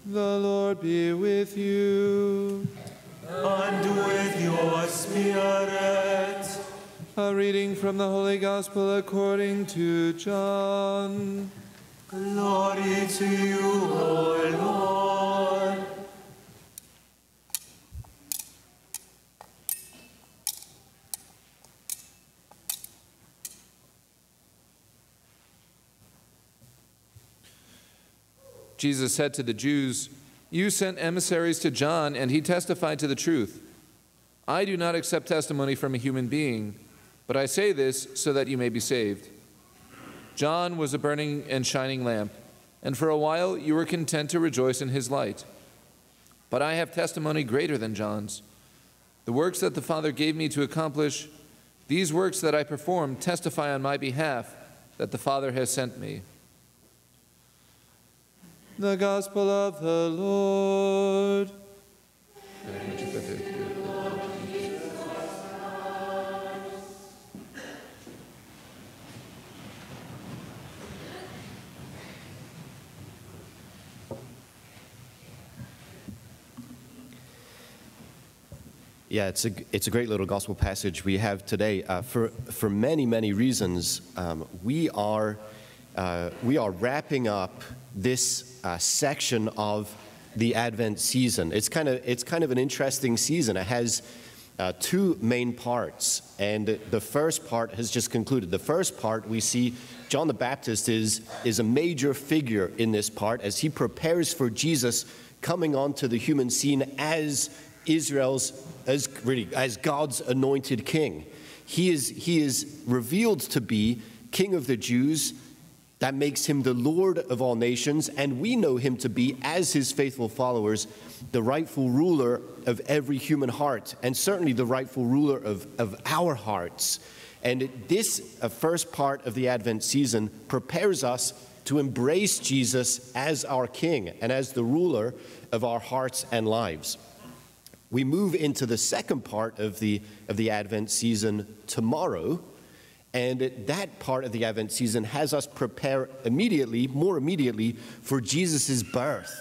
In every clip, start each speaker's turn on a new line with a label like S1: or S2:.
S1: The Lord be with you.
S2: And with your spirit.
S1: A reading from the Holy Gospel according to John.
S2: Glory to you, O Lord.
S1: Jesus said to the Jews, "You sent emissaries to John, and he testified to the truth. I do not accept testimony from a human being, but I say this so that you may be saved. John was a burning and shining lamp, and for a while you were content to rejoice in his light. But I have testimony greater than John's. The works that the Father gave me to accomplish, these works that I perform testify on my behalf that the Father has sent me." The Gospel of the Lord.
S3: Yeah, it's a great little gospel passage we have today. For many reasons, we are wrapping up this section of the Advent season. It's kind of an interesting season. It has two main parts, and the first part has just concluded. The first part, we see John the Baptist is a major figure in this part as he prepares for Jesus coming onto the human scene as God's anointed king. He is revealed to be King of the Jews. That makes him the Lord of all nations, and we know him to be, as his faithful followers, the rightful ruler of every human heart, and certainly the rightful ruler of our hearts. And this first part of the Advent season prepares us to embrace Jesus as our King and as the ruler of our hearts and lives. We move into the second part of the Advent season tomorrow, and that part of the Advent season has us prepare more immediately for Jesus' birth.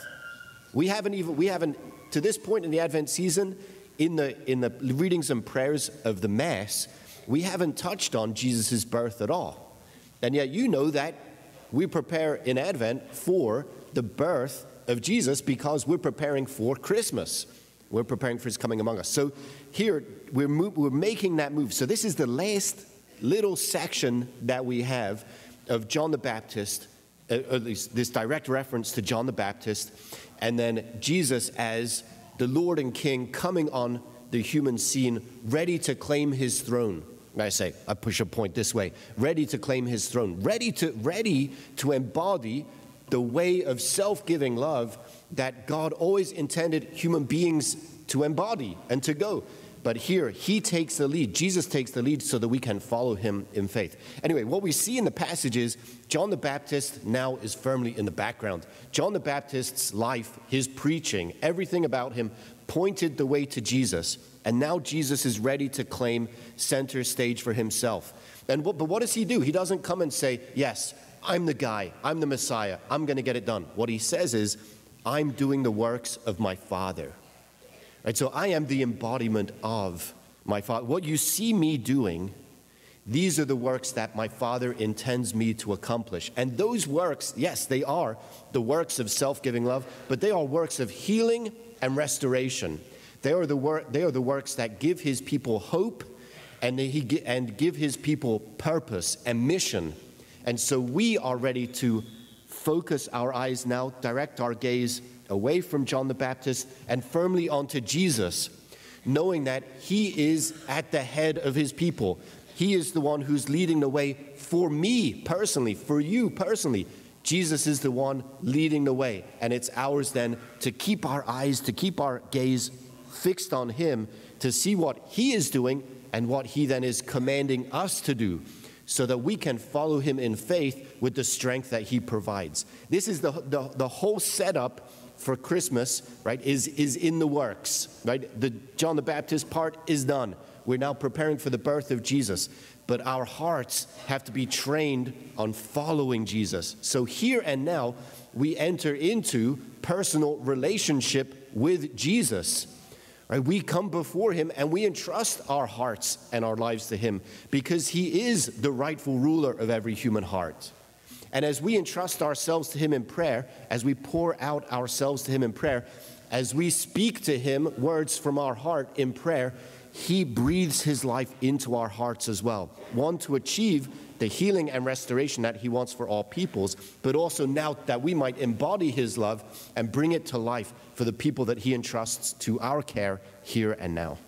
S3: We haven't to this point in the Advent season, in the readings and prayers of the Mass, we haven't touched on Jesus' birth at all. And yet you know that we prepare in Advent for the birth of Jesus because we're preparing for Christmas. We're preparing for his coming among us. So here, we're making that move. So this is the last little section that we have of John the Baptist, at least this direct reference to John the Baptist, and then Jesus as the Lord and King coming on the human scene, ready to claim his throne. I push a point this way, ready to claim his throne, ready to embody the way of self-giving love that God always intended human beings to embody and to go. But here, he takes the lead. Jesus takes the lead so that we can follow him in faith. Anyway, what we see in the passage is John the Baptist now is firmly in the background. John the Baptist's life, his preaching, everything about him pointed the way to Jesus. And now Jesus is ready to claim center stage for himself. But what does he do? He doesn't come and say, yes, I'm the guy, I'm the Messiah, I'm going to get it done. What he says is, I'm doing the works of my Father. Right, so I am the embodiment of my Father. What you see me doing, these are the works that my Father intends me to accomplish. And those works, yes, they are the works of self-giving love, but they are works of healing and restoration. They are the works that give his people hope and give his people purpose and mission. And so we are ready to focus our eyes now, direct our gaze away from John the Baptist and firmly onto Jesus, knowing that he is at the head of his people. He is the one who's leading the way for me personally, for you personally. Jesus is the one leading the way, and it's ours then to keep our eyes, to keep our gaze fixed on him, to see what he is doing and what he then is commanding us to do, so that we can follow him in faith with the strength that he provides. This is the whole setup for Christmas, right, is in the works, right? The John the Baptist part is done. We're now preparing for the birth of Jesus, but our hearts have to be trained on following Jesus. So here and now, we enter into personal relationship with Jesus. Right? We come before him and we entrust our hearts and our lives to him because he is the rightful ruler of every human heart. And as we entrust ourselves to him in prayer, as we pour out ourselves to him in prayer, as we speak to him words from our heart in prayer, he breathes his life into our hearts as well. One, to achieve the healing and restoration that he wants for all peoples, but also now that we might embody his love and bring it to life for the people that he entrusts to our care here and now.